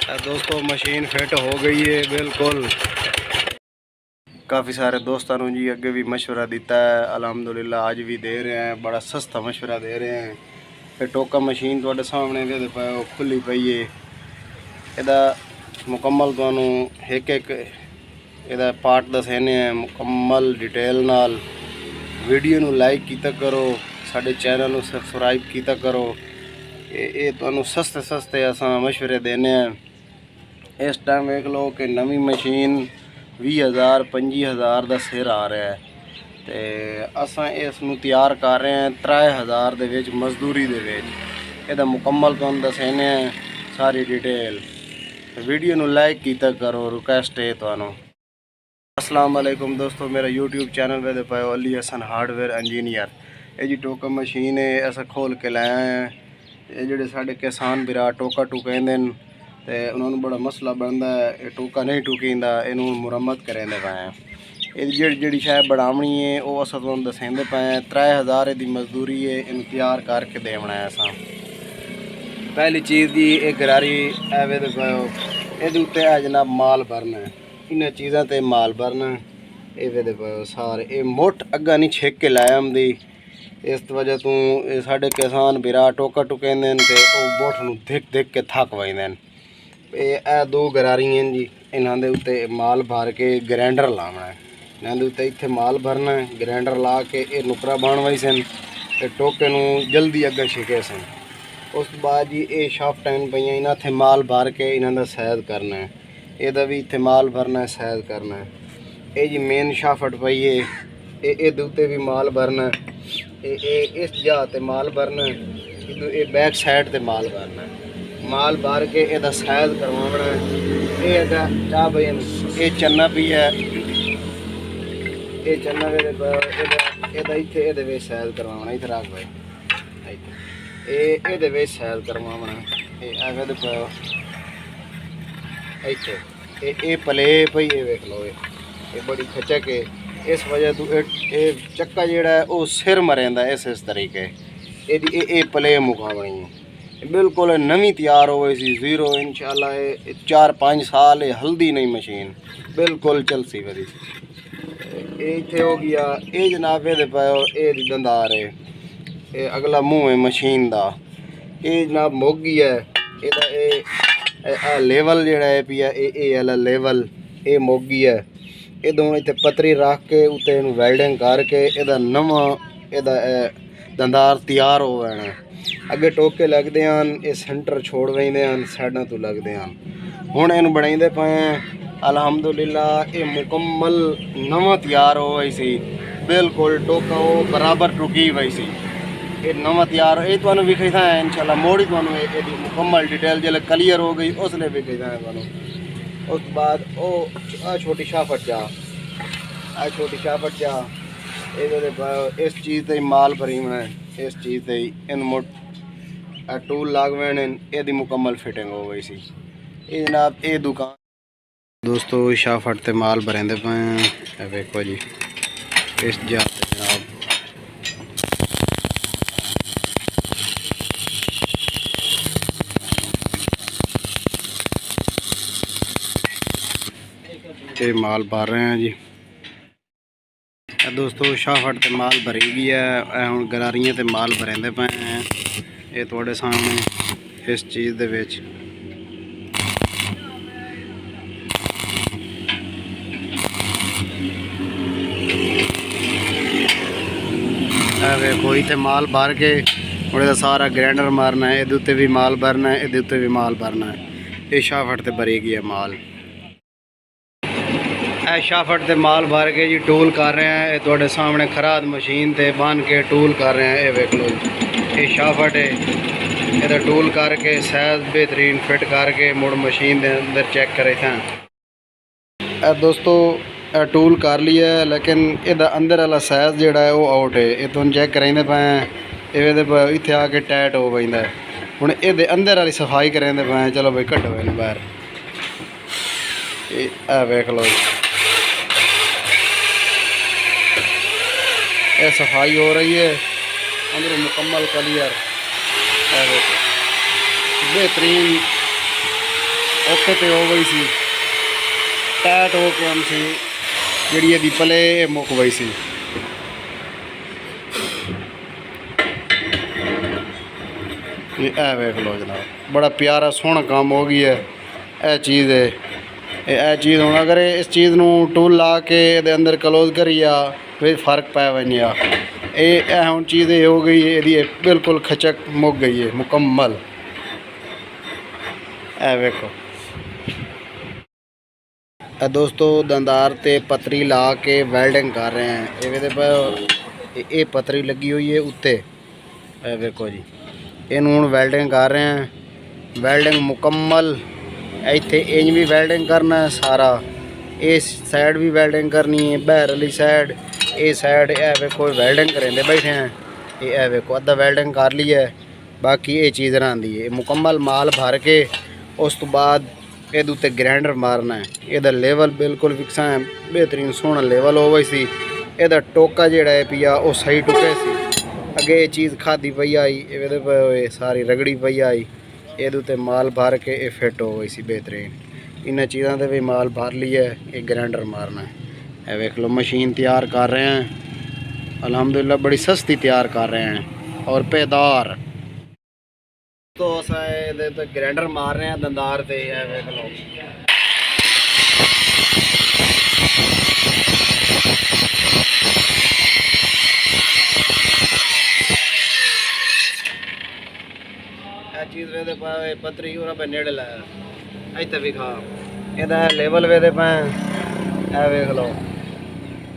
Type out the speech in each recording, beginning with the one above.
दोस्तों machine fit हो गई है बिल्कुल। काफ़ी सारे दोस्तों ने जी अगे भी मशवरा दिता है, अलहमदुलिल्लाह आज भी दे रहे हैं, बड़ा सस्ता मशवरा दे रहे हैं। ये टोका मशीन तुहाडे सामने दे पे खुली पई है। इहदा मुकम्मल तुहानू एक एक इहदा पार्ट दसने मुकम्मल डिटेल नाल। वीडियो नू लाइक कीता करो, साडे चैनल नू सबसक्राइब कीता करो। ये तुहानू सस्ते सस्ते असां मशवरे देने हैं। इस टाइम वेख लो कि नवी मशीन 20,000 25,000 का सिर आ रहा है, तो असां इसनू तैयार कर रहे हैं 3,000 दे विच मजदूरी दे विच। इहदा मुकम्मल तुहानू दसने सारी डिटेल। वीडियो नू लाइक कीता करो, रिक्वेस्ट है तुहानू। अस्सलाम वालेकुम दोस्तों, मेरा यूट्यूब चैनल पे पाओ अली हसन हार्डवेयर इंजीनियर। ये जी टोका मशीन है, अस खोल के लाया हैं। ये जोड़े साढ़े किसान बिरा टोका टुकेंदे तो उन्होंने बड़ा मसला बनता है, ये टोका नहीं टुकींदा, इनू मुरम्मत करेंदे पे हैं। ये जी शायद बढ़ावनी है वो अस तुहानू दसेंदे पे हैं। 3,000 की मजदूरी है, इन तैयार करके देना है असा। पहली चीज़ जी एक गरारी एवे दे पाओ, ये उत्ते है जनाब माल भरना है। इन चीज़ों ते माल भरना ये दे पाओ सारे। ये मुठ अग्गा नहीं छिक के लाया आमदी, इस वजह तू साढ़े किसान बिरा टोका टुकेंदे ते मुठ नू धिक धिक के थक वजदे। ये दो गरारियां जी, इन्हों के उत्ते माल भर के ग्राइंडर लाना है। इन्हों के उत्ते इत्थे माल भरना है, ग्राइंडर ला के ये नुकरा बन वही सन, टोके नू जल्दी अगे छिके सन। उस बाद जी ये शाफ्टां पईयां, इन्हां इत्थे माल भर के इन्हां दा सैद करना है। यदा भी इत्थे माल भरना है, सैद करना है। ये जी मेन शाफट पई है, ये उत्ते भी माल भरना है। ये इस जगह ते माल भरना है, ये बैक साइड ते माल भरना है। माल भर के यदा सैद करवाना है। ये चाह भाई ये चन्ना भी है, ये चन्ना इत्थे ये सैद करवाना, इत्थे रख भाई ये सैद करवाना। इत्थे पले पई ये वेख लो, ये बड़ी खचक है। इस वजह तो ये चक्का जोड़ा है वो सिर मरेंदा इस तरीके। ये पले मुकावनी है बिल्कुल नवी तैयार हो गई सी, जीरो इंशाल्लाह। 4-5 साल हल्दी नहीं मशीन, बिल्कुल चलसी वरी। ये इत्थे हो गया ये जनाब दे पाओ, ये दंदार है, ये अगला मुँह है मशीन दा। ये जनाब मोगी है, ये लेवल जोड़ा है पिया, ये वाला लेवल ये मोगी है। ये दोनों इतने पतरी रख के उत्ते वैल्डिंग करके इहदा नवा इहदा दंदार तैयार हो जाना। अगे टोके लगते हैं, ये सेंटर छोड़ वेंदे हैं, साइडों तो लगते हैं। हुण इनू बनाइंदे पे हैं अलहमदुलिल्लाह। ये मुकम्मल नवा तैयार हो गई सी, बिल्कुल टोका वो बराबर टुकी वही सी। ये नवा तैयार ये तुहानू विखाइदा है इंशाल्लाह। मोड़ी तुहानू ये मुकम्मल डिटेल जिसले क्लीयर हो गई उसले विखाइदा है तुहानू। उस बाद वो आ छोटी शाफट जा, आ छोटी शाफट जा, ये इस चीज़ से माल भरीना है। इस चीज़ से इन मुठ टूल लागवेने, यदि मुकम्मल फिटिंग हो गई सी। ये जनाब ये दुकान दोस्तों शाफट ते माल भरेंदे पे हैं। वेखो जी इस जा जनाब ये माल भर रहे हैं जी। दोस्तों शाफट ते माल भरी गई है, हुण गरारियां ते माल भरेंदे पे हैं। ये थोड़े सामने इस चीज़ दे विच वेखो इत्थे माल भर के उहदा सारा ग्राइंडर मारना है। इहदे उत्ते भी माल भरना है, इहदे उत्ते भी माल भरना है। ये शाफट ते भरी गई है माल। शाफट ते माल भर के जी टूल कर रहे हैं। ये थोड़े सामने खराद मशीन ते बन के टूल कर रहे हैं। ये वेख लो ये शाफट है, ये टूल करके सैज बेहतरीन फिट करके मुड़ मशीन के अंदर चेक करे थे। दोस्तों टूल कर लिया है, लेकिन ये अंदर वाला सैज जोड़ा है वो आउट है। ये तुम चेक करेंदे पे हैं, इत्थे आके टाइट हो पैंदा है। हुण ये अंदर वाली सफाई करेंदे पे हैं। चलो भाई कड्डो इन बाहर, वेख लो ये सफाई हो रही है अंदर मुकम्मल क्लियर। बेहतरीन ओके तो हो गई सी टाइट हो के हमसे जी यदि पले मुक गई सी। ए वेख लो जनाब बड़ा प्यारा सोहना काम हो गई है। यह चीज़ है यह चीज़ हूँ अगर इस चीज़ नू टूल ला के ये अंदर क्लोज करिए फिर फर्क पै वनिया। ये हूँ चीज़ ये हो गई है ये बिल्कुल खचक मुक गई है मुकम्मल। ए वेखो दोस्तों दंदार ते पतरी ला के वेल्डिंग कर रहे हैं। ये पतरी लगी हुई है उत्ते वेखो जी इनू हूँ वेल्डिंग कर रहे हैं। वेल्डिंग मुकम्मल इत्थे इंज भी वेल्डिंग करना है सारा इस साइड भी वेल्डिंग करनी है बहर वाली साइड ये साइड ए वेखो वेल्डिंग करेंदे बैठे हैं। ये वेखो अद्धा वेल्डिंग कर ली है बाकी ये चीज़ रही है मुकम्मल माल भर के उस तो बाद ये उत्ते ग्राइंडर मारना है। ये लेवल बिल्कुल फिक्सा है बेहतरीन सोहना लेवल हो गई सी। ये टोका जोड़ा है पिया वो सही टुके सी अगे ये चीज़ खाधी पई आई ये सारी रगड़ी पई आई ये उत्ते माल भर के ये फिट हो गई सी बेहतरीन। इन चीज़ों से भी माल भर लिया है ये ग्राइंडर मारना है। वेख लो मशीन तैयार कर रहे हैं अल्हम्दुलिल्लाह बड़ी सस्ती तैयार कर रहे हैं और पेदार। तो असा ग्राइंडर मार रहे हैं दंदार से वेख लो। चीज़ वेदे पाए पतरी और पे नेड़े लाया इतने भी खा ये लेवल वेदे पाए ए वेख लो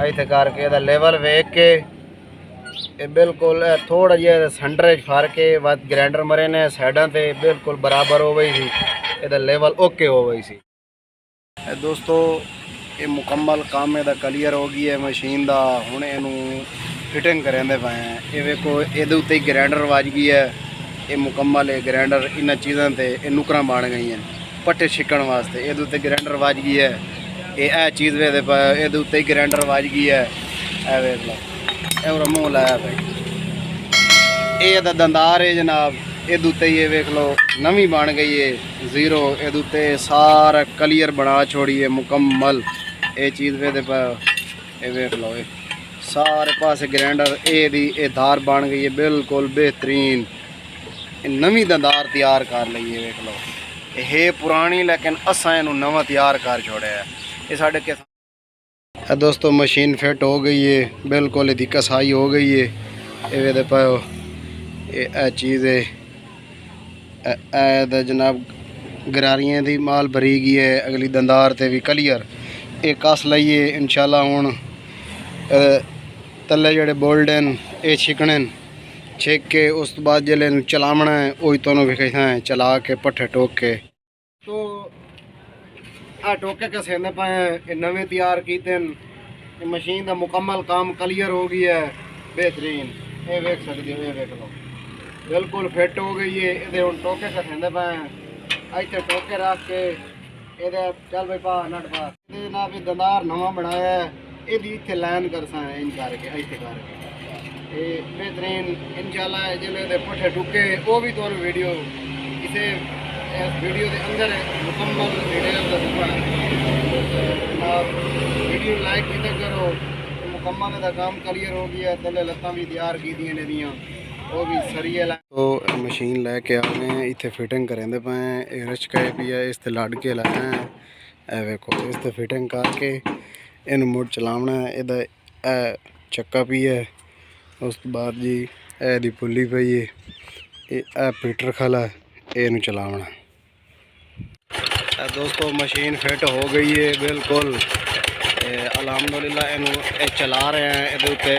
इतने करके ये लेवल वेख के ये बिल्कुल थोड़ा जिहा सेंटर फर के बाद ग्राइंडर मरे ने साइडों से बिल्कुल बराबर हो गई थी ये लेवल ओके हो गई सी। दोस्तों ये मुकम्मल काम ये क्लीयर हो गई है मशीन का हुण इनू फिटिंग करेंदे पे हैं। ये वेखो ये उत्ते ग्राइंडर वज गई है ये मुकम्मल है ग्राइंडर इन चीज़ों से नुकरा बन गई हैं पट्टे छिकण वास्ते ये उत्ते ग्राइंडर वज गई है। ये चीज़ वे ये उत्ते ग्राइंडर वज गई है ए वेख लो और मुँह लाया भाई ये दंदार है जनाब ये उत्ते ये वेख लो नवी बन गई है जीरो ये उत्ते सारा क्लीयर बना छोड़ी है मुकम्मल। ये चीज़ वे ये वेख लो ये सारे पास ग्राइंडर ये धार बन गई है बिल्कुल बेहतरीन नवी दंदार तैयार कर ली है। वेख लो ये पुरानी लेकिन असा इनू नवा तैयार कर छोड़ा है ये साढ़े के। दोस्तों मशीन फिट हो गई है बिल्कुल इसकी कसाई हो गई है ये दे पाओ ये चीज़ है जनाब गरारियाँ की माल भरी गई है अगली दंदार से भी क्लीयर ये कस लाइए इंशाल्लाह हुण तले जोड़े बोल्ड हैं ये छिकने छेक के उस बाद जल्द चलावना है वही तुहानू विखा है चला के पट्ठे टोक के। तो आ टोके कसेंदे पे नवे तैयार किए मशीन का मुकम्मल काम क्लीयर हो गया है बेहतरीन ये वेख सकते हो ये वेख लो बिल्कुल फिट हो गई है। ये हम टोके कसेंदे पे इतने टोके रख के ये चल भाई पा नट पा जनाब दंदार नवा बनाया है ये इतने लाइन कर सा इन करके इतने करके बेहतरीन इंशाल्लाह जिले पट्ठे टुके वो भी तुहानू वीडियो इसे इस वीडियो के अंदर मुकम्मल डिटेल दसूँगा। वीडियो लाइक किया करो मुकम्मल का काम क्लीयर हो गया थले लत्तां भी तैयार की दियां वो भी सरिये तो मशीन लैके आने इतने फिटिंग करेंदे पे हैं रचका भी है इस लड़ के लाए हैं ए वेखो इस फिटिंग करके इन मुड़ चलावना है ये चक्का भी है उस बाद जी ए पुली पई है ये पीटर खला है ये चलावना। दोस्तों मशीन फिट हो गई है बिल्कुल अल्हम्दुलिल्लाह इनू चला रहे हैं ये उत्ते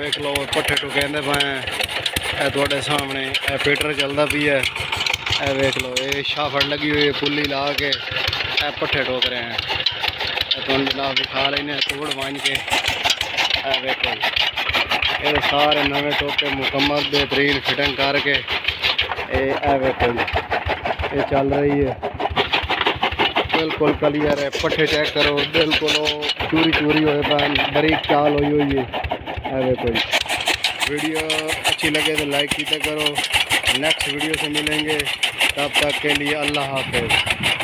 वेख लो पट्ठे टुकेंदे पे थोड़े सामने पीटर चलता पी है वेख लो ये शाफड़ लगी हुई है पुली ला के पट्ठे ठोक रहे हैं तुम जनाब दिखा लेने तोड़ बन के वेखो ये सारे नवे टोके मुकम्मल बेहतरीन फिटिंग करके ये वेखो ये चल रही है बिल्कुल क्लियर है पट्ठे चेक करो बिल्कुल चूरी चूरी हुए पान बारीक चाल हुई है वेखो वीडियो अच्छी लगे तो लाइक कीजिए करो नेक्स्ट वीडियो से मिलेंगे तब तक के लिए अल्लाह हाफ़िज़।